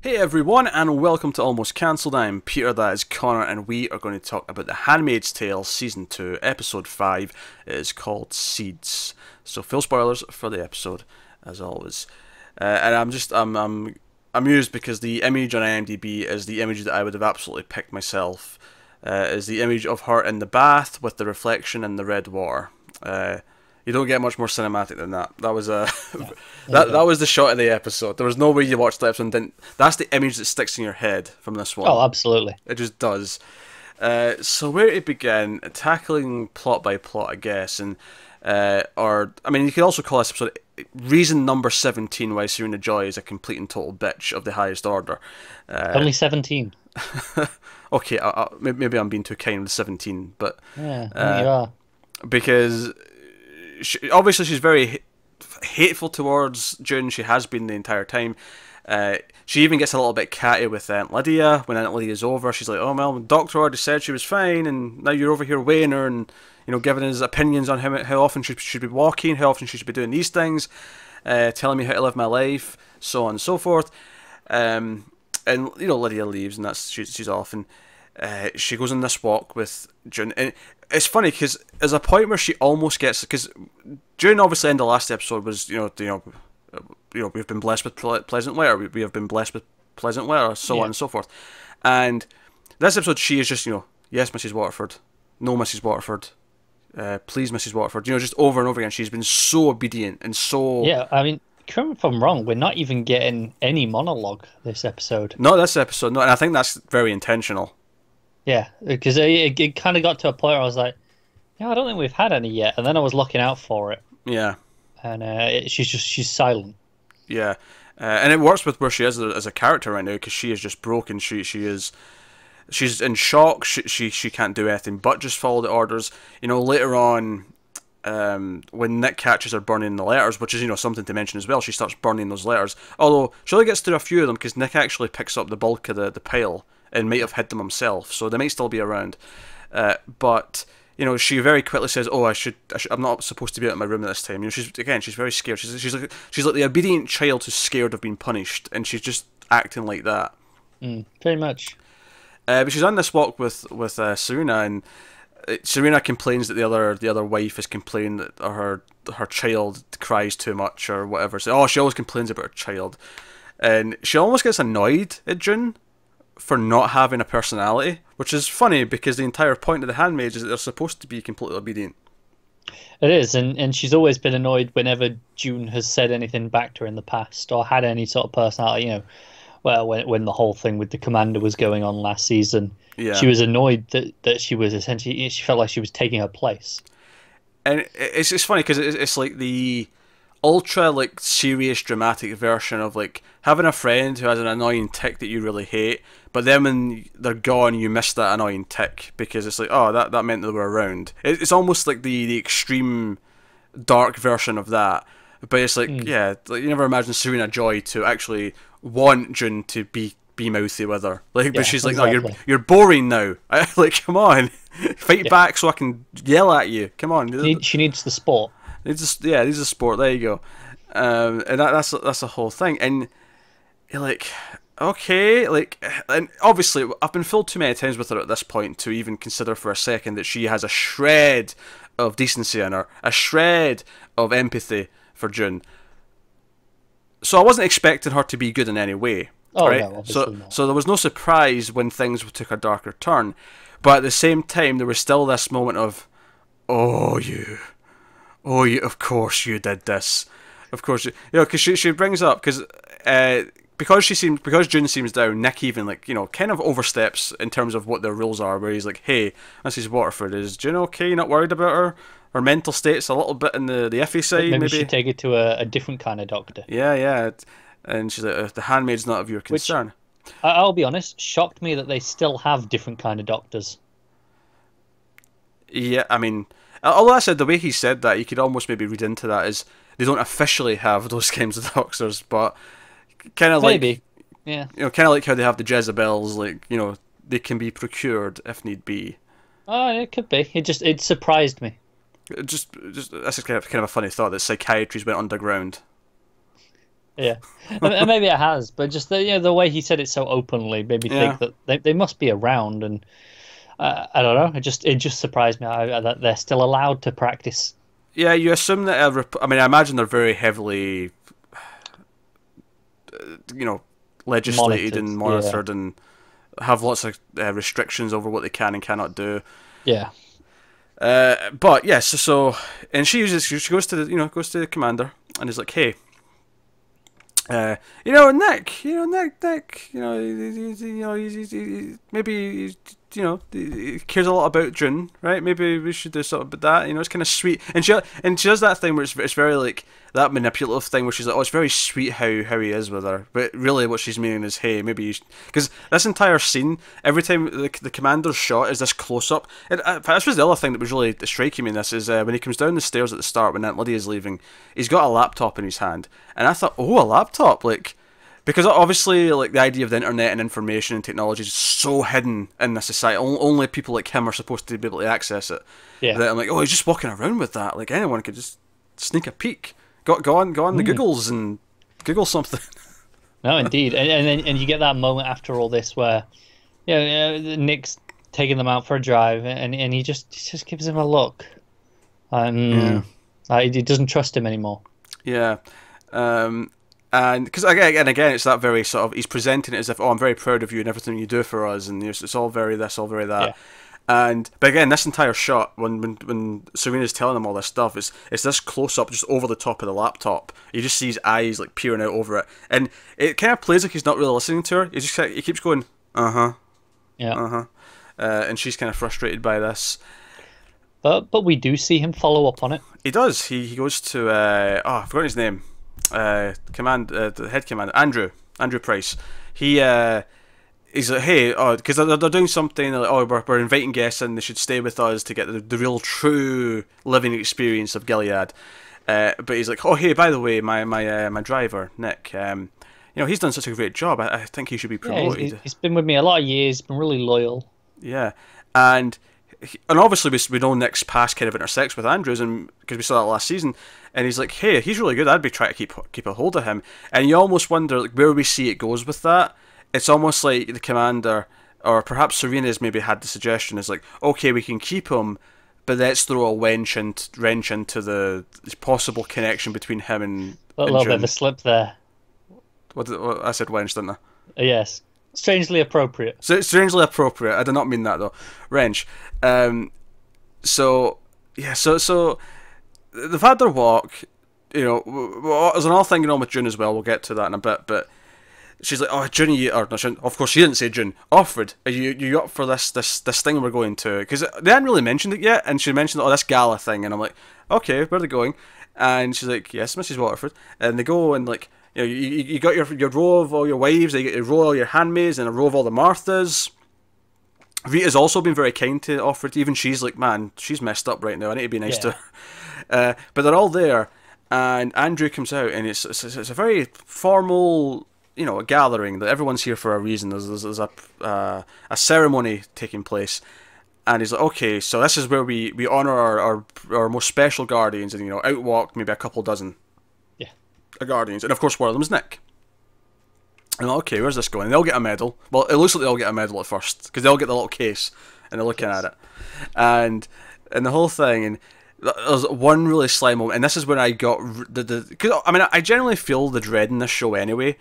Hey everyone, and welcome to Almost Cancelled. I'm Peter, that is Connor, and we are going to talk about The Handmaid's Tale Season 2, Episode 5. It is called Seeds. So, full spoilers for the episode, as always. And I'm amused because the image on IMDb is the image that I would have absolutely picked myself. Is the image of her in the bath with the reflection in the red water. You don't get much more cinematic than that. That was that was the shot of the episode. There was no way you watched the episode and didn't. That's the image that sticks in your head from this one. Oh, absolutely. It just does. So where to begin? Tackling plot by plot, I guess, and or I mean, you could also call this episode reason number 17 why Serena Joy is a complete and total bitch of the highest order. Only 17. Okay, maybe I'm being too kind with 17, but Yeah, I think you are. Because obviously she's very hateful towards June. She has been the entire time. She even gets a little bit catty with Aunt Lydia. When Aunt Lydia's over, she's like, "Oh well, the doctor already said she was fine, and now you're over here weighing her and giving his opinions on how often she should be walking, how often she should be doing these things, telling me how to live my life, so on and so forth." And Lydia leaves, and she's off, and she goes on this walk with June, and it's funny because there's a point where she almost gets, because June obviously in the last episode was we've been blessed with pleasant weather, we have been blessed with pleasant weather, so on and so forth, and this episode she is just yes Mrs. Waterford, no Mrs. Waterford, please Mrs. Waterford, just over and over again. She's been so obedient and so I mean, correct me if I'm wrong, we're not even getting any monologue this episode. Not this episode, no, and I think that's very intentional. Yeah, because it kind of got to a point where I was like, I don't think we've had any yet, and then I was looking out for it. Yeah. And she's silent. Yeah, and it works with where she is as a character right now, because she is just broken. She's in shock. She can't do anything but just follow the orders. Later on, when Nick catches her burning the letters, which is something to mention as well, she starts burning those letters. Although she only gets through a few of them because Nick actually picks up the bulk of the pile and might have hid them himself, so they might still be around. But she very quickly says, "Oh, I'm not supposed to be out of my room at this time." She's very scared. She's like the obedient child who's scared of being punished, and she's just acting like that. Pretty much. But she's on this walk with Serena, and Serena complains that the other wife is complaining that her child cries too much or whatever. So, she always complains about her child, and she almost gets annoyed at June for not having a personality, which is funny because the entire point of the Handmaids is that they're supposed to be completely obedient. It is, and she's always been annoyed whenever June has said anything back to her in the past or had any sort of personality. Well, when the whole thing with the commander was going on last season, she was annoyed that she was essentially, she felt like she was taking her place. And it's funny because it's like the ultra serious dramatic version of having a friend who has an annoying tick that you really hate, but then when they're gone you miss that annoying tick because it's like, oh, that meant they were around. It's almost like the extreme dark version of that, but it's like you never imagine Serena Joy to actually want June to be mouthy with her, but she's like, exactly. "Oh, you're boring now." Come on, fight back so I can yell at you. Come on. She needs the sport. Needs a sport. There you go. And that's the whole thing. And you're like, okay, and obviously I've been fooled too many times with her at this point to even consider for a second that she has a shred of decency in her, a shred of empathy for June. So I wasn't expecting her to be good in any way. Oh, right? No, obviously not. So there was no surprise when things took a darker turn, but at the same time there was still this moment of, oh, you, of course you did this, of course because she brings up because June seems down, Nick even kind of oversteps in terms of what their rules are, where he's like, "Hey, Mrs. Waterford, is June okay? You're not worried about her? Her mental state's a little bit in the iffy side. Maybe she should take it to a different kind of doctor." Yeah. And she's like, "The Handmaid's not of your concern." Which, I'll be honest, shocked me that they still have different kind of doctors. Yeah, I mean, although I said the way he said that, you could almost maybe read into that as they don't officially have those kinds of doctors, but kind of maybe, yeah, kind of like how they have the Jezebels, they can be procured if need be. Oh, it could be. It surprised me. Just that's just kind of a funny thought that psychiatry's went underground. Yeah, and maybe it has, but just the way he said it so openly made me Yeah. think that they must be around, and I don't know. It just surprised me that they're still allowed to practice. Yeah, you assume that. I mean, I imagine they're very heavily, you know, legislated Monitored. and Yeah, monitored, and have lots of restrictions over what they can and cannot do. yeah. But yes, and she goes to goes to the commander and is like, hey, Nick, maybe he cares a lot about June, right? Maybe we should do something about that. It's kind of sweet, and she does that thing where it's very like that manipulative thing where she's like, oh, it's very sweet how he is with her, but really what she's meaning is, hey, maybe because this entire scene, every time the commander's shot is this close up, and this was the other thing that was really striking me in this is when he comes down the stairs at the start when Aunt Lydia's leaving, he's got a laptop in his hand, and I thought, oh, a laptop, like. Because obviously, like the idea of the internet and information and technology is so hidden in this society. Only people like him are supposed to be able to access it. Yeah. That I'm like, oh, he's just walking around with that. Like anyone could just sneak a peek. Go on the Googles and Google something. No, indeed, and you get that moment after all this where, Nick's taking them out for a drive, and he just gives him a look, he doesn't trust him anymore. Yeah. And because again, it's that very sort of he's presenting it as if, oh, I'm very proud of you and everything you do for us, and it's all very this, all very that. Yeah. But again, this entire shot when Serena's telling him all this stuff, it's this close up just over the top of the laptop. You just see his eyes like peering out over it, and it kind of plays like he's not really listening to her. He keeps going, Yeah. And she's kind of frustrated by this. But we do see him follow up on it. He does. He goes to I've forgotten his name. The head commander, Andrew Price. He's like, hey, because they're doing something. They're like, oh, we're inviting guests and they should stay with us to get the real true living experience of Gilead. But he's like, oh, hey, by the way, my driver Nick, he's done such a great job. I think he should be promoted. Yeah, he's been with me a lot of years. He's been really loyal. Yeah, and obviously we know Nick's past kind of intersects with Andrew's, and because we saw that last season, and he's like, hey, he's really good. I'd be trying to keep a hold of him, and you almost wonder like where we see it goes with that. It's almost like the commander, or perhaps Serena's maybe had the suggestion is like, okay, we can keep him, but let's throw a wrench into the possible connection between him and A little bit June. of a slip there. What I said wrench, didn't I? Yes, strangely appropriate. So it's strangely appropriate. I did not mean that though. Wrench. So they've had their walk. There's another thing going on with June as well. We'll get to that in a bit. But she's like, "Oh, June, of course she didn't say June. Offred, are you up for this thing we're going to?" Because they hadn't really mentioned it yet, and she mentioned this gala thing, and I'm like, "Okay, where are they going?" And she's like, "Yes, Mrs. Waterford," and they go and like. You got your row of all your wives, you get your row of all your handmaids, and a row of all the Marthas. Rita's also been very kind to Offred. Even she's like, man, she's messed up right now. I need to be nice to her. But they're all there, and Andrew comes out, and it's a very formal, a gathering that everyone's here for a reason. There's a ceremony taking place, and he's like, okay, so this is where we honor our most special guardians, and outwalk maybe a couple dozen. Guardians, and of course one of them is Nick. And okay, where's this going? And they'll get a medal. Well, it looks like they'll get a medal at first because they'll get the little case and they're looking at it, and the whole thing. And there's one really sly moment, and this is when I got because I generally feel the dread in this show anyway.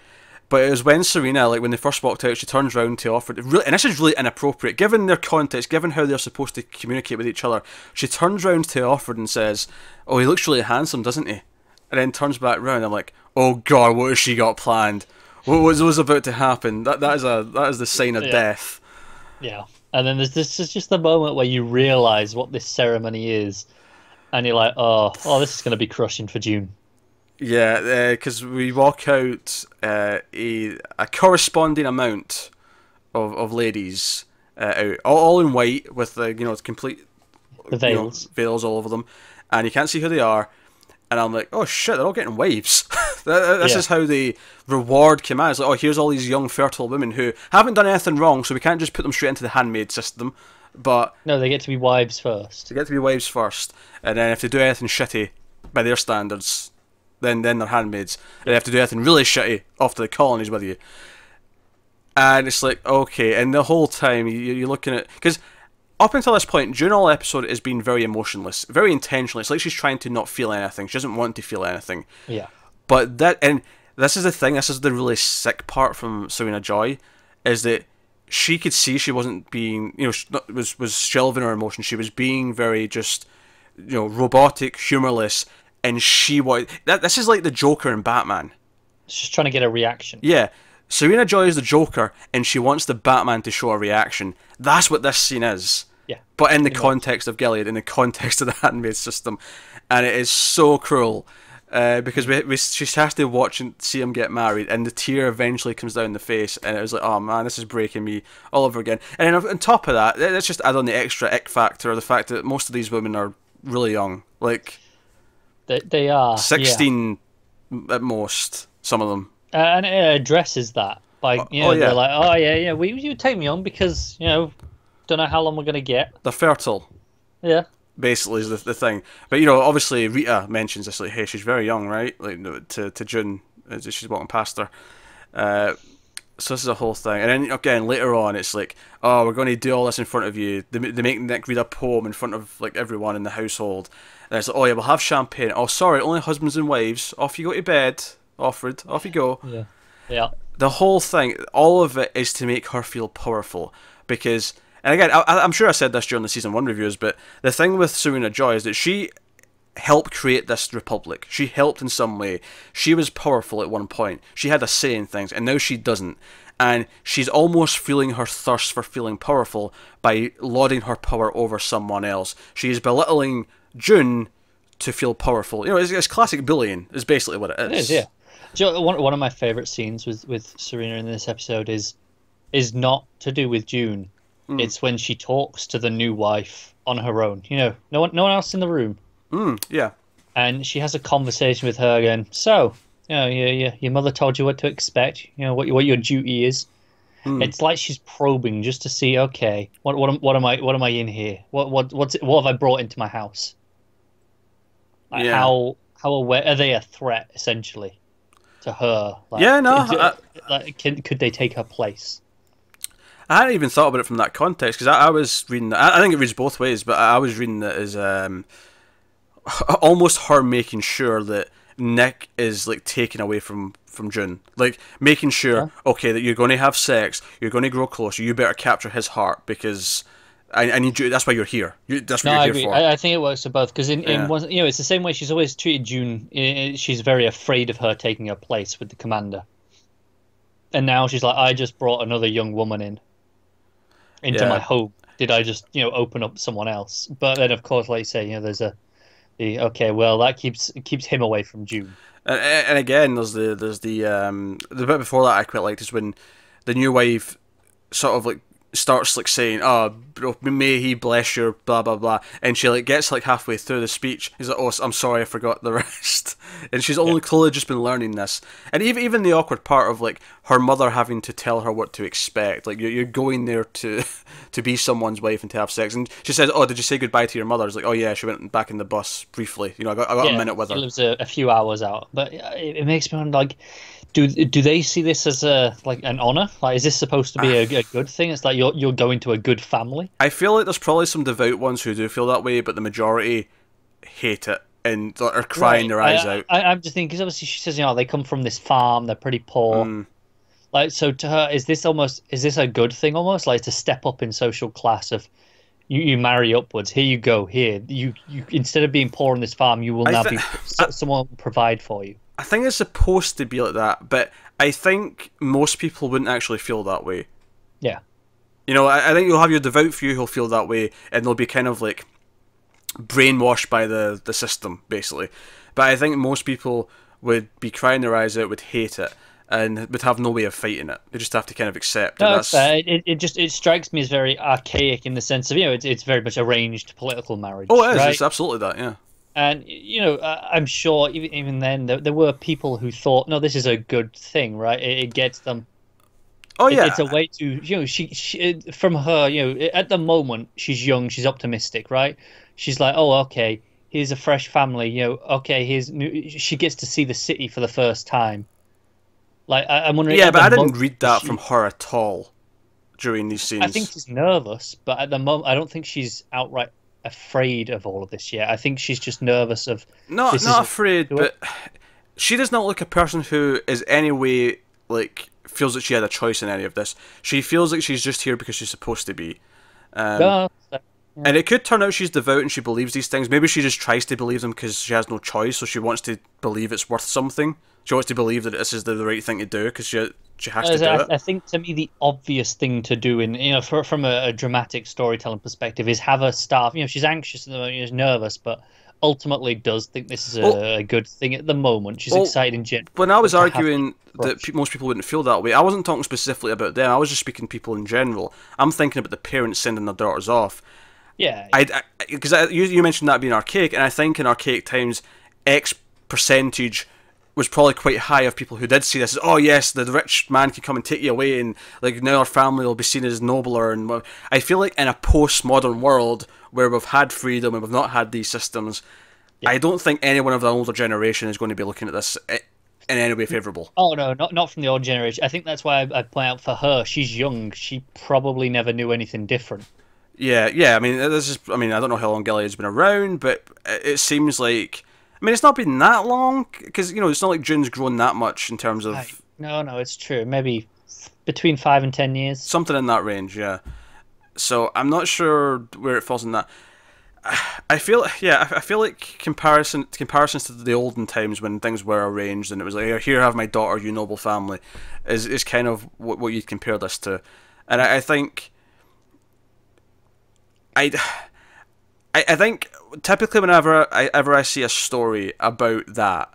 But it was when Serena, like when they first walked out, she turns round to Offred. Really, and this is really inappropriate given their context, given how they're supposed to communicate with each other. She turns round to Offred and says, "Oh, he looks really handsome, doesn't he?" And then turns back round. I'm like, oh god, what has she got planned? What was about to happen? That is the sign of death. Yeah, and then there's just the moment where you realise what this ceremony is, and you're like, oh, this is going to be crushing for June. Yeah, because we walk out a corresponding amount of ladies out, all in white with complete the veils, veils all over them, and you can't see who they are. And I'm like, oh shit, they're all getting wives. This is how they reward commands. Like, oh, here's all these young, fertile women who haven't done anything wrong, so we can't just put them straight into the handmaid system. But no, they get to be wives first. They get to be wives first, and then if they do anything shitty by their standards, then they're handmaids. They have to do anything really shitty off to the colonies with you. And it's like, okay, and the whole time you're looking at, because up until this point, during all episode, has been very emotionless, very intentional. It's like she's trying to not feel anything. She doesn't want to feel anything. Yeah. But and this is the thing. This is the really sick part from Serena Joy, is that she could see she wasn't being, was shelving her emotion. She was being very just, robotic, humorless, and she was. This is like the Joker in Batman. She's trying to get a reaction. Yeah. Serena Joy is the Joker, and she wants the Batman to show a reaction. That's what this scene is. Yeah. But in the context of Gilead, in the context of the Handmaid system. And it is so cruel. Because she has to watch and see him get married, and the tear eventually comes down the face, and it was like, oh man, this is breaking me all over again. And then on top of that, let's just add on the extra ick factor, the fact that most of these women are really young. Like, they are 16 at most, some of them. And it addresses that by they're like, oh yeah, you take me on because don't know how long we're gonna get. They're fertile. Yeah. Basically is the thing. But obviously Rita mentions this, like, hey, she's very young, right? Like to June as she's walking past her. So this is a whole thing. And then again later on it's like, oh, we're going to do all this in front of you. They make Nick read a poem in front of like everyone in the household. And it's like, oh yeah, we'll have champagne. Oh sorry, only husbands and wives. Off you go to bed, Offred. Off you go. Yeah. Yeah. The whole thing, all of it is to make her feel powerful. Because, and again, I'm sure I said this during the season 1 reviews, but the thing with Serena Joy is that she helped create this republic. She helped in some way. She was powerful at one point. She had a say in things, and now she doesn't. And she's almost feeling her thirst for feeling powerful by lauding her power over someone else. She is belittling June to feel powerful. It's classic bullying, is basically what it is. It is, yeah. Do you know, one of my favourite scenes with Serena in this episode is not to do with June. It's when she talks to the new wife on her own. No one else in the room. Yeah. And she has a conversation with her again. So, your mother told you what to expect. What your duty is. It's like she's probing just to see. Okay, what am I in here? What have I brought into my house? Like, yeah. How aware are they a threat essentially to her? Like, yeah, no. Could they take her place? I hadn't even thought about it from that context, because I was reading. I think it reads both ways, but I was reading it as almost her making sure that Nick is like taken away from June, like making sure, okay, that you're going to have sex, you're going to grow closer, you better capture his heart because I need you. That's why you're here. That's what you're here for. I think it works for both because in one, it's the same way she's always treated June. She's very afraid of her taking her place with the commander, and now she's like, I just brought another young woman into my home. Did I just open up someone else? But then of course, like you say, there's that keeps him away from June. And again, there's the bit before that I quite liked is when the new wife sort of like starts like saying, oh, may he bless your blah blah blah, and she like gets like halfway through the speech, he's like, oh, I'm sorry, I forgot the rest. And she's only clearly just been learning this. And even the awkward part of like her mother having to tell her what to expect, like you're going there to be someone's wife and to have sex, and she says, oh, did you say goodbye to your mother? It's like, oh yeah, she went back in the bus briefly, I got a minute with her. She lives a few hours out, but it makes me wonder, like, do they see this as an honor? Like, is this supposed to be a good thing? It's like you're going to a good family. I feel like there's probably some devout ones who do feel that way, but the majority hate it and are crying their eyes out. I'm just thinking, because obviously she says, they come from this farm, they're pretty poor. Like, so to her, is this a good thing almost? Like, to step up in social class of you marry upwards. Here you go. Here you instead of being poor on this farm, you will now be someone will provide for you. I think it's supposed to be like that, but I think most people wouldn't actually feel that way. Yeah. I think you'll have your devout few who'll feel that way, and they'll be kind of like brainwashed by the system, basically. But I think most people would be crying their eyes out, would hate it, and would have no way of fighting it. They just have to kind of accept it. No, that's fair. It strikes me as very archaic in the sense of, it's very much arranged political marriage. Oh, it is. Right? It's absolutely that, yeah. And, I'm sure even then there were people who thought, no, this is a good thing, right? It gets them. Oh, yeah. It's a way to, she from her, at the moment, she's young, she's optimistic, right? She's like, oh, okay, here's a fresh family. Okay, here's new. She gets to see the city for the first time. Like I'm wondering Yeah, at but the I didn't moment, read is that from she? her at all during these I think scenes. she's nervous, but at the moment, I don't think she's outright afraid of all of this yet. I think she's just nervous of Not this not isn't afraid, to her. but she does not look a person who is any way like feels that she had a choice in any of this. She feels like she's just here because she's supposed to be. Um, No, yeah. and it could turn out she's devout and she believes these things. Maybe she just tries to believe them because she has no choice, so she wants to believe it's worth something. She wants to believe that this is the right thing to do because she has to As do it. I think to me the obvious thing to do in from a dramatic storytelling perspective is have her start. She's anxious at the moment, she's nervous, but ultimately does think this is Well, a good thing at the moment. She's well, excited in general, when I was but to have arguing that crush. most people wouldn't feel that way, I wasn't talking specifically about them. I was just speaking people in general. I'm thinking about the parents sending their daughters off. Yeah, I because you mentioned that being archaic, and I think in archaic times, X percentage was probably quite high of people who did see this as, oh yes, the rich man can come and take you away, and like now our family will be seen as nobler. And I feel like in a postmodern world where we've had freedom and we've not had these systems, yeah. I don't think anyone of the older generation is going to be looking at this in any way favourable. Oh no, not from the old generation. I think that's why I point out for her. She's young. She probably never knew anything different. Yeah, yeah. I mean, this is. I mean, I don't know how long Gilead's been around, but it seems like. I mean, it's not been that long because it's not like June's grown that much in terms of No, it's true. Maybe between 5 and 10 years. something in that range. Yeah. So I'm not sure where it falls in that. I feel, yeah, I feel like comparisons to the olden times when things were arranged and it was like, here, have my daughter, you noble family, is kind of what you'd compare this to, and I think. I I think typically whenever I see a story about that,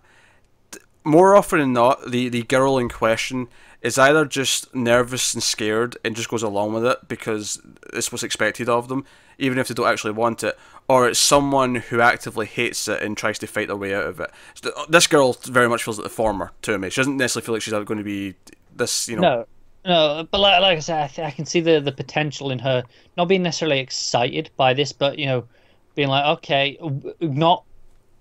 more often than not, the girl in question is either just nervous and scared and just goes along with it because it's what's expected of them, even if they don't actually want it, or it's someone who actively hates it and tries to fight their way out of it. So this girl very much feels like the former to me. She doesn't necessarily feel like she's going to be this. No, no, but like I said, I can see the potential in her not being necessarily excited by this, but being like, okay, not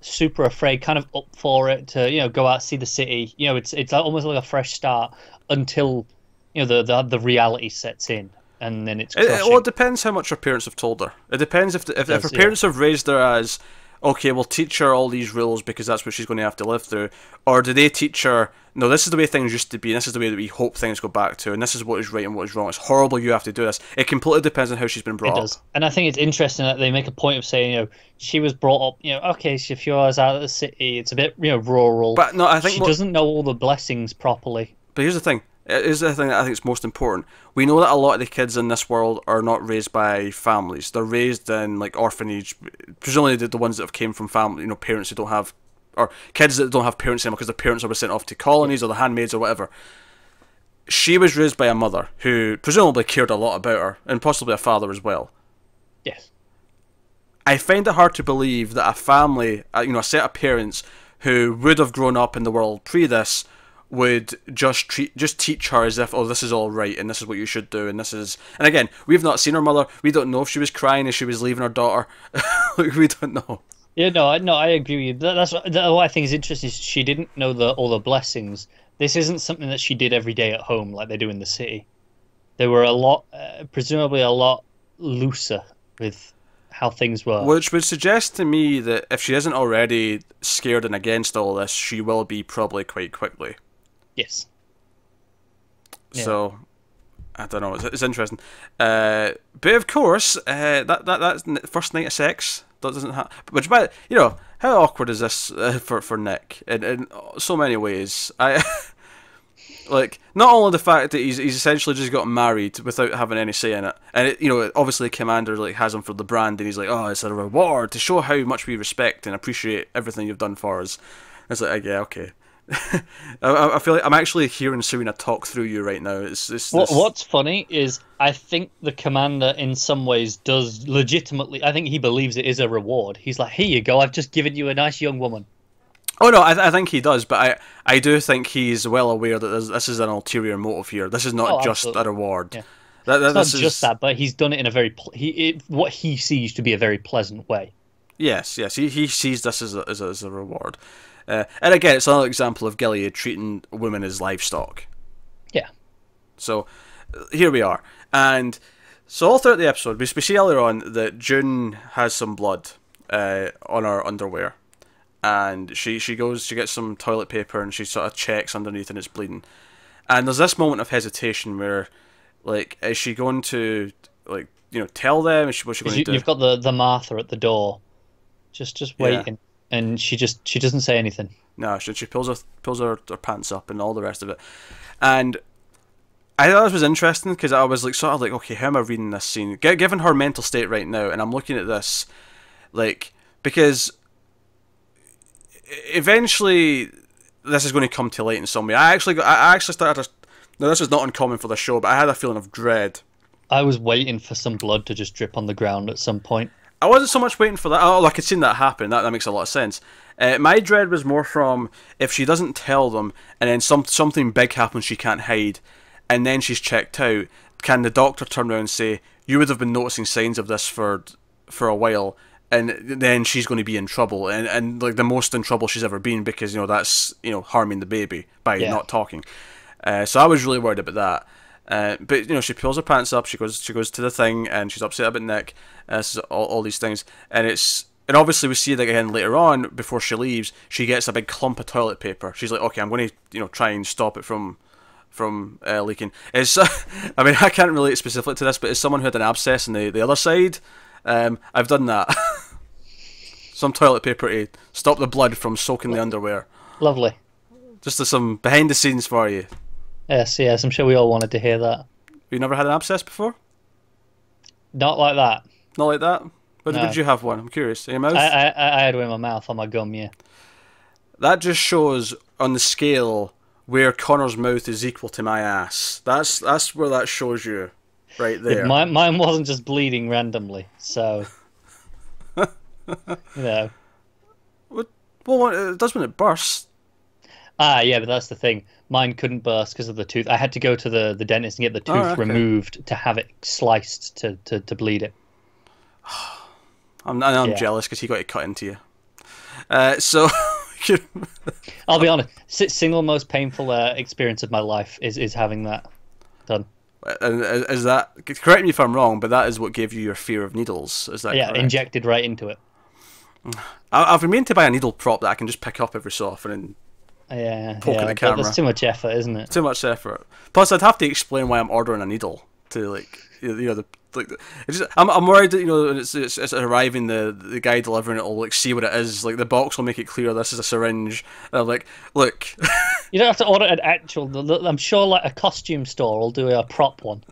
super afraid, kind of up for it to go out see the city. It's almost like a fresh start until the reality sets in, and then it's crushing. Well, it depends how much her parents have told her. It depends if her parents have raised her as, okay, we'll teach her all these rules because that's what she's going to have to live through, or do they teach her, no, this is the way things used to be, and this is the way that we hope things go back to, and this is what is right and what is wrong. It's horrible, you have to do this. It completely depends on how she's been brought It up. does, and I think it's interesting that they make a point of saying, she was brought up, okay, so if you're out of the city, it's a bit, rural. But no, I think she doesn't know all the blessings properly. But here's the thing. Here's the thing that I think is most important. We know that a lot of the kids in this world are not raised by families. They're raised in like orphanage, presumably the ones that have came from family, parents who don't have, or kids that don't have parents anymore because their parents were sent off to colonies or the handmaids or whatever. She was raised by a mother who presumably cared a lot about her, and possibly a father as well. Yes. I find it hard to believe that a family, a set of parents who would have grown up in the world pre this, would just teach her as if, oh, this is all right and this is what you should do and this is, and again, we've not seen her mother, we don't know if she was crying as she was leaving her daughter. We don't know. Yeah, no, I agree with you. That's what I think is interesting. Is she didn't know all the blessings. This isn't something that she did every day at home like they do in the city. They were presumably a lot looser with how things were. Which would suggest to me that if she isn't already scared and against all this, she will be probably quite quickly. Yes. Yeah. So, I don't know. It's interesting. But of course, that's first night of sex. That doesn't have. Which, by how awkward is this for Nick in so many ways? Like, not only the fact that he's essentially just got married without having any say in it, and obviously Commander has him for the brand, and he's like, oh, it's a reward to show how much we respect and appreciate everything you've done for us. It's like, yeah, okay. I feel like I'm actually hearing Serena talk through you right now. What's funny is I think the Commander in some ways does legitimately. I think he believes it is a reward. He's like, here you go. I've just given you a nice young woman. Oh no, I think he does, but I do think he's well aware that this is an ulterior motive here. This is not just a reward. Yeah. It's not just that, but he's done it in a very what he sees to be a very pleasant way. Yes, yes, he sees this as a reward. And again, it's another example of Gilead treating women as livestock. Yeah. So here we are, and so all throughout the episode, we see earlier on that June has some blood on her underwear, and she gets some toilet paper and she sort of checks underneath and it's bleeding, and there's this moment of hesitation where, like, is she going to, like, tell them? What's she going to do? You've got the Martha at the door, just waiting, and she doesn't say anything. No, she pulls her pants up and all the rest of it, and I thought this was interesting because I was like, sort of like, okay, how am I reading this scene? Given her mental state right now, and I'm looking at this, like, because eventually this is going to come to light in some way. I actually started. Now, this is not uncommon for the show, but I had a feeling of dread. I was waiting for some blood to just drip on the ground at some point. I wasn't so much waiting for that. Oh, I could see that happen. That makes a lot of sense. My dread was more from if she doesn't tell them, and then something big happens she can't hide, and then she's checked out. Can the doctor turn around and say, "You would have been noticing signs of this for a while," and then she's going to be in trouble, and like the most in trouble she's ever been, because that's harming the baby by not talking. So I was really worried about that. But she pulls her pants up. She goes to the thing, and she's upset about Nick. All these things, and obviously we see it again later on before she leaves. She gets a big clump of toilet paper. She's like, okay, I'm going to try and stop it from leaking. It's I mean, I can't relate specifically to this, but as someone who had an abscess on the other side, I've done that. Some toilet paper to stop the blood from soaking the underwear. Lovely. Just some behind the scenes for you. Yes, I'm sure we all wanted to hear that. You never had an abscess before? Not like that. Not like that? Where No. did you have one? I'm curious. In your mouth? I had one in my mouth, on my gum, yeah. That just shows on the scale where Connor's mouth is equal to my ass. That's where that shows you, right there. Yeah, mine wasn't just bleeding randomly, so Well, it does when it bursts. Yeah, but that's the thing. Mine couldn't burst because of the tooth. I had to go to the dentist and get the tooth removed to have it sliced to bleed it. I'm jealous because he got it cut into you. So I'll be honest. Single most painful experience of my life is having that done. And is that, correct me if I'm wrong, but that is what gave you your fear of needles? Is that correct? Injected right into it. I've been meaning to buy a needle prop that I can just pick up every so often and poke at the camera. That's too much effort, isn't it? Too much effort. Plus, I'd have to explain why I'm ordering a needle to, like, I'm worried that it's arriving, the guy delivering it will, like, see what it is. Like, the box will make it clear this is a syringe. And I'm like, look. You don't have to order an actual. I'm sure like a costume store will do a prop one.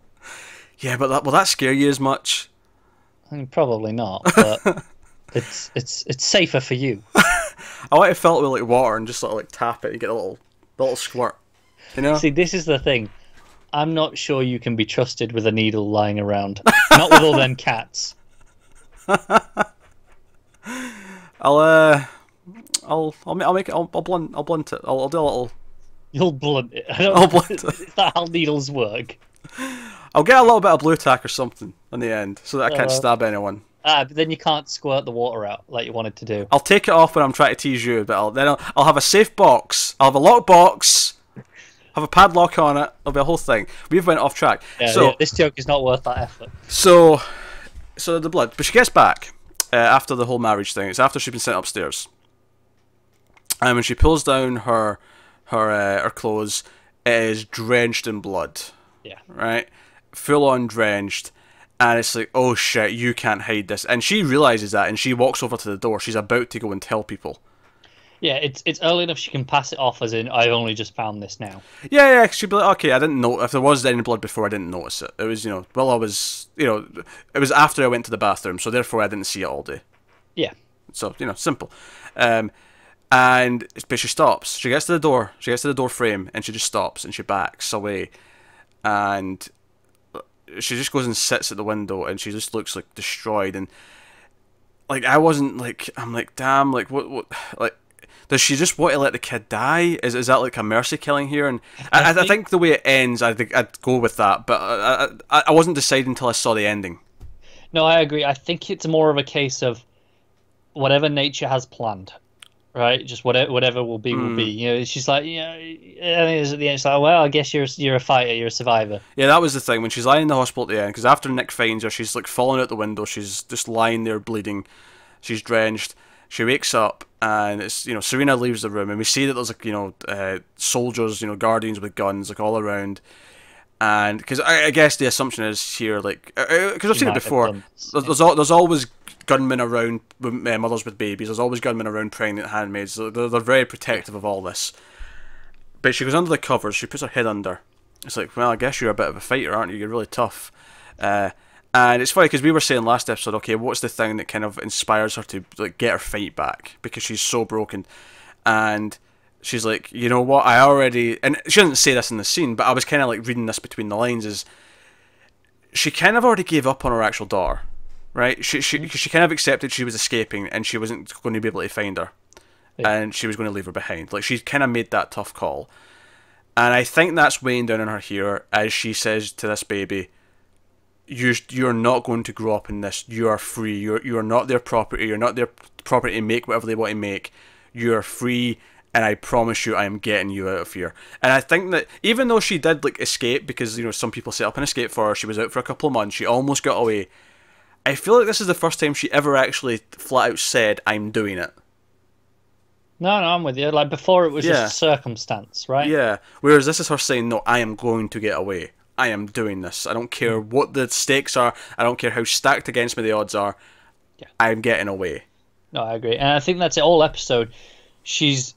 Yeah, but will that scare you as much? I mean, probably not, but it's safer for you. I want to fill it with like water and just sort of like tap it and get a little squirt. See, this is the thing. I'm not sure you can be trusted with a needle lying around. Not with all them cats. I'll make it. I'll blunt it. I'll do a little. You'll blunt it. I'll blunt it. Is that how needles work? I'll get a little bit of blue tack or something in the end so that I can't stab anyone. But then you can't squirt the water out like you wanted to do. I'll take it off when I'm trying to tease you, but I'll have a safe box. I'll have a lock box. Have a padlock on it. It'll be a whole thing. We've went off track. Yeah, this joke is not worth that effort. So the blood. But she gets back after the whole marriage thing. It's after she's been sent upstairs. And when she pulls down her clothes, it is drenched in blood. Yeah. Right? Full on drenched. And it's like, oh shit, you can't hide this. And she realizes that, and she walks over to the door. She's about to go and tell people. Yeah, it's early enough she can pass it off as in, I've only just found this now. Yeah, she'd be like, okay, I didn't know, if there was any blood before, I didn't notice it. It was, it was after I went to the bathroom, so therefore I didn't see it all day. Yeah. So, simple. But she stops. She gets to the door. She gets to the door frame, and she just stops, and she backs away. And she just goes and sits at the window, and she just looks, like, destroyed. And, like, I wasn't, like, I'm like, damn, like, what, like, does she just want to let the kid die? Is that like a mercy killing here? And I think the way it ends, I'd go with that. But I wasn't deciding until I saw the ending. No, I agree. I think it's more of a case of whatever nature has planned, right? Just whatever will be, will be. Mm. You know, she's like, you know, I think it's at the end, it's like, well, I guess you're a fighter, you're a survivor. Yeah, that was the thing when she's lying in the hospital at the end. Because after Nick finds her, she's like falling out the window. She's just lying there bleeding. She's drenched. She wakes up and it's Serena leaves the room and we see that there's like soldiers, guardians with guns like all around. And because I guess the assumption is here, like, because I've She seen it might have before, done. there's always gunmen around mothers with babies. There's always gunmen around pregnant handmaids. They're very protective of all this. But she goes under the covers. She puts her head under. It's like, well, I guess you're a bit of a fighter, aren't you? You're really tough. And it's funny because we were saying last episode, okay, what's the thing that kind of inspires her to like get her fight back because she's so broken, and she's like, you know what, I already, and she doesn't say this in the scene, but I was kind of like reading this between the lines, is she kind of already gave up on her actual daughter, right? She kind of accepted she was escaping and she wasn't going to be able to find her, and she was going to leave her behind. Like she kind of made that tough call, and I think that's weighing down on her here as she says to this baby, you're not going to grow up in this. You are free. You're not their property. You're not their property to make whatever they want to make. You are free, and I promise you, I am getting you out of here. And I think that even though she did like escape, because some people set up an escape for her, she was out for a couple of months. She almost got away. I feel like this is the first time she ever actually flat out said, "I'm doing it." No, I'm with you. Like before, it was Yeah. just circumstance, right? Yeah. Whereas this is her saying, "No, I am going to get away. I am doing this. I don't care what the stakes are. I don't care how stacked against me the odds are. Yeah. I'm getting away." No, I agree, and I think that's it. All episode, she's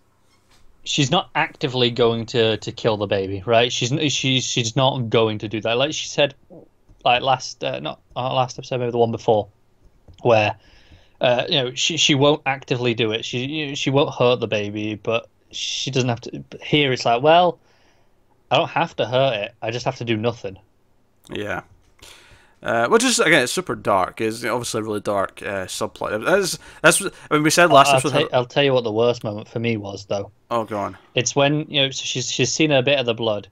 not actively going to kill the baby, right? She's not going to do that. Like she said, like last not last episode, maybe the one before, where she won't actively do it. She won't hurt the baby, but she doesn't have to. But here it's like, well, I don't have to hurt it. I just have to do nothing. Yeah. Which is, again, it's super dark. It's obviously a really dark subplot. That's I mean, we said last episode. I'll tell you what the worst moment for me was, though. Oh, go on. It's when so she's seen a bit of the blood,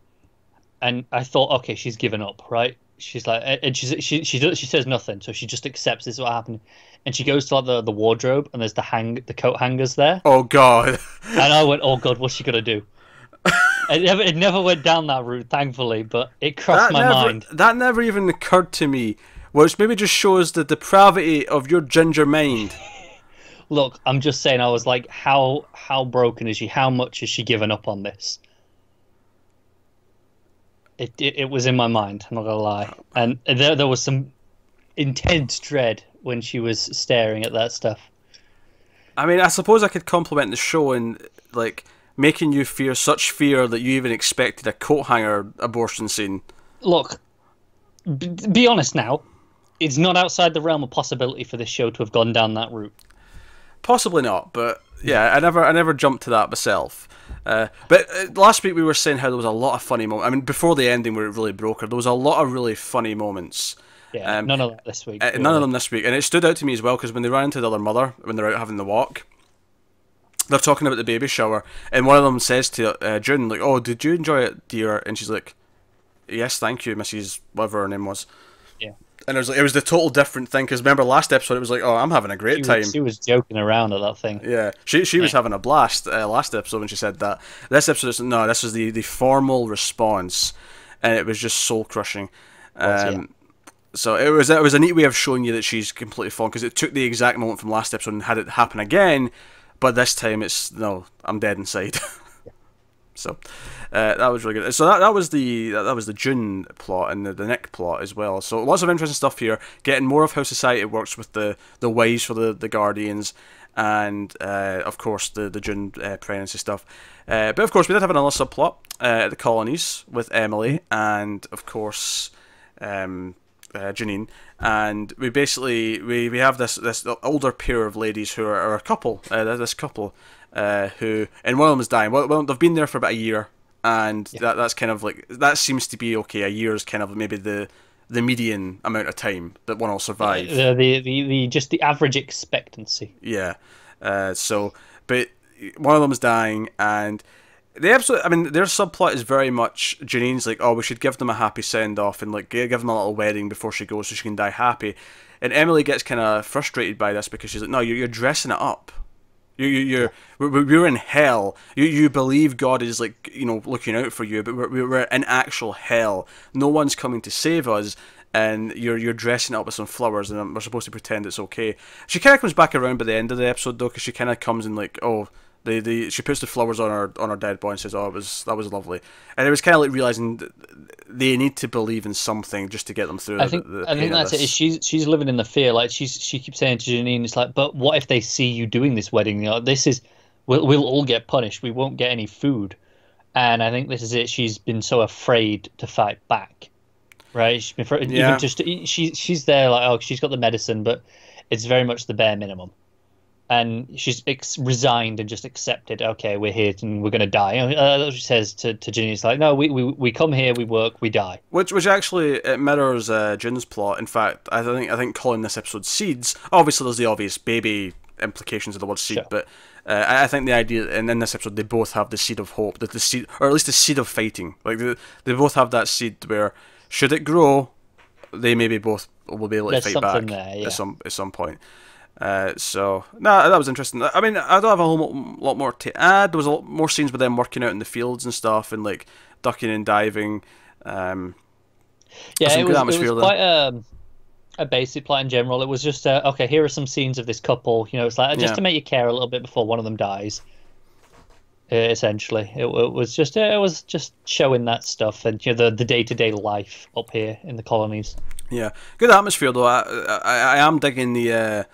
and I thought, okay, she's given up, right? She's like, and she says nothing, so she just accepts this is what happened, and she goes to like the wardrobe, and there's the coat hangers there, Oh, God. and I went, oh God, what's she gonna do? It never went down that route, thankfully, but it crossed my mind. That never even occurred to me, which maybe just shows the depravity of your ginger mind. Look, I'm just saying, I was like, how broken is she? How much has she given up on this? It was in my mind, I'm not gonna lie, and there was some intense dread when she was staring at that stuff. I mean, I suppose I could compliment the show in, like, making you fear such fear that you even expected a coat hanger abortion scene. Look, be honest now. It's not outside the realm of possibility for this show to have gone down that route. Possibly not, but yeah, I never jumped to that myself. But last week we were saying how there was a lot of funny moments. I mean, before the ending where it really broke her, there was a lot of really funny moments. Yeah, none of that this week. Really. None of them this week, and it stood out to me as well because when they ran into the other mother, when they're out having the walk, they're talking about the baby shower, and one of them says to June, like, "Oh, did you enjoy it, dear?" And she's like, "Yes, thank you, Mrs. whatever her name was." Yeah. And it was the total different thing because remember last episode it was like, "Oh, I'm having a great time." She was joking around at that thing. Yeah, she was having a blast last episode when she said that. This episode, no, this was the formal response, and it was just soul crushing. So it was a neat way of showing you that she's completely fallen because it took the exact moment from last episode and had it happen again, but this time it's no, I'm dead inside. So that was really good. So that was the June plot and the Nick plot as well. So lots of interesting stuff here. Getting more of how society works with the wives for the Guardians, and of course the June pregnancy stuff. But of course we did have another subplot at the colonies with Emily and of course Janine, and we basically we have this older pair of ladies who are a couple. This couple. Who, and one of them is dying. Well, they've been there for about a year, and that's kind of like, that seems to be okay. A year is kind of maybe the median amount of time that one will survive. The just the average expectancy. Yeah. So, but one of them is dying, and the episode, I mean, their subplot is very much Janine's like, oh, we should give them a happy send off and like give them a little wedding before she goes so she can die happy. And Emily gets kind of frustrated by this because she's like, no, you're dressing it up. We're in hell. You believe God is like, you know, looking out for you, but we're in actual hell. No one's coming to save us, and you're dressing it up with some flowers, and we're supposed to pretend it's okay. She kind of comes back around by the end of the episode though, because she kind of comes in like, oh. She puts the flowers on her dead boy and says, "Oh, that was lovely," and it was kind of like realizing they need to believe in something just to get them through. I think that's it. She's living in the fear. Like she keeps saying to Janine, "It's like, but what if they see you doing this wedding? You know, we'll all get punished. We won't get any food." And I think this is it. She's been so afraid to fight back, right? She's been even just she's there like, oh, she's got the medicine, but it's very much the bare minimum. And she's resigned and just accepted. Okay, we're here and we're going to die. That's what she says to Ginny. It's like, no, we come here, we work, we die. Which actually it mirrors Jin's plot. In fact, I think calling this episode Seeds. Obviously, there's the obvious baby implications of the word seed, sure. But I think the idea, and in this episode, they both have the seed of hope, the seed, or at least the seed of fighting. Like they both have that seed where, should it grow, they maybe both will be able to fight back there, at some point. So that was interesting. I mean, I don't have a whole lot more to add. There was a lot more scenes with them working out in the fields and stuff, and like ducking and diving. Yeah, it was quite a basic plot in general. It was just okay. Here are some scenes of this couple. You know, it's like just to make you care a little bit before one of them dies. Essentially, it was just showing that stuff and, you know, the day-to-day life up here in the colonies. Yeah, good atmosphere though. I am digging the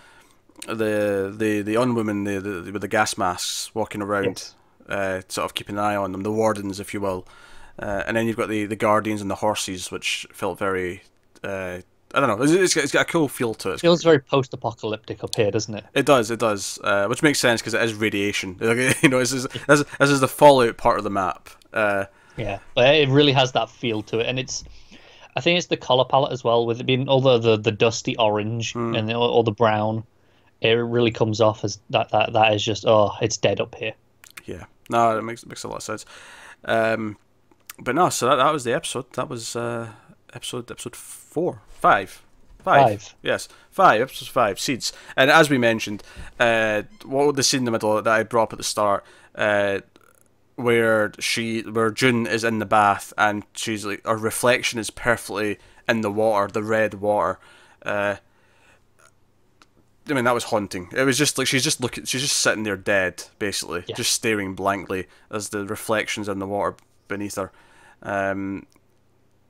unwomen with the gas masks walking around, yes. Sort of keeping an eye on them, the wardens, if you will, and then you've got the guardians and the horses, which felt very I don't know, it's got a cool feel to it. It feels very post-apocalyptic up here, doesn't it? It does, which makes sense because it is radiation. You know, this is the fallout part of the map. Yeah, but it really has that feel to it, and I think it's the color palette as well, with it being all the dusty orange and all the brown. It really comes off as that is just, oh, it's dead up here. Yeah, no, it makes a lot of sense. But no, so that was the episode. That was episode 5. Yes, 5. Episode 5. Seeds. And as we mentioned, what the scene in the middle that I brought up at the start, where June is in the bath and she's like, her reflection is perfectly in the water, the red water. I mean, that was haunting. It was just like she's just sitting there dead, basically, just staring blankly as the reflections in the water beneath her, and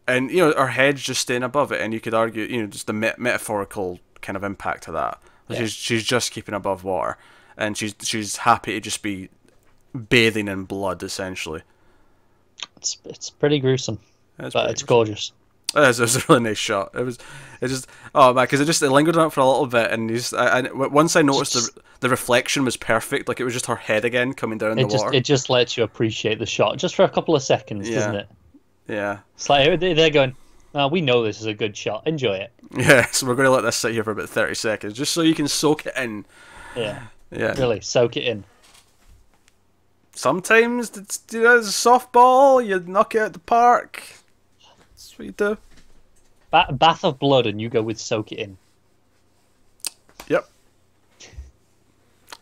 you know, her head's just staying above it, and you could argue, you know, just the metaphorical kind of impact of that. Yeah. She's just keeping above water, and she's happy to just be bathing in blood, essentially. It's pretty gruesome, but it's gorgeous. It was a really nice shot. It just oh man, because it lingered on it for a little bit, and once I noticed the reflection was perfect, like it was just her head again coming down in the water. It just lets you appreciate the shot just for a couple of seconds, doesn't it? Yeah. It's like they're going, oh, we know this is a good shot. Enjoy it. Yeah, so we're going to let this sit here for about 30 seconds, just so you can soak it in. Yeah. Yeah. Really, soak it in. Sometimes it's a softball, you knock it out the park. That's what you do. Bath of blood, and you go with soak it in.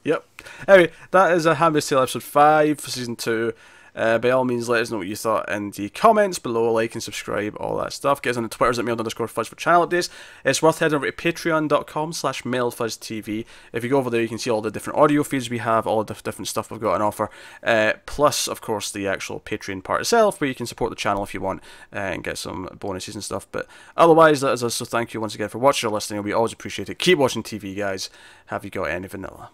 Yep. Anyway, that is a Handmaid's Tale episode 5 for season 2. By all means, let us know what you thought in the comments below. Like and subscribe, all that stuff. Get us on the Twitters at mail_fuzz for channel updates. It's worth heading over to patreon.com/mailfuzztv. If you go over there, you can see all the different audio feeds we have, all the different stuff we've got on offer. Plus, of course, the actual Patreon part itself, where you can support the channel if you want and get some bonuses and stuff. But otherwise, that is us. So thank you once again for watching or listening. We always appreciate it. Keep watching TV, guys. Have you got any vanilla?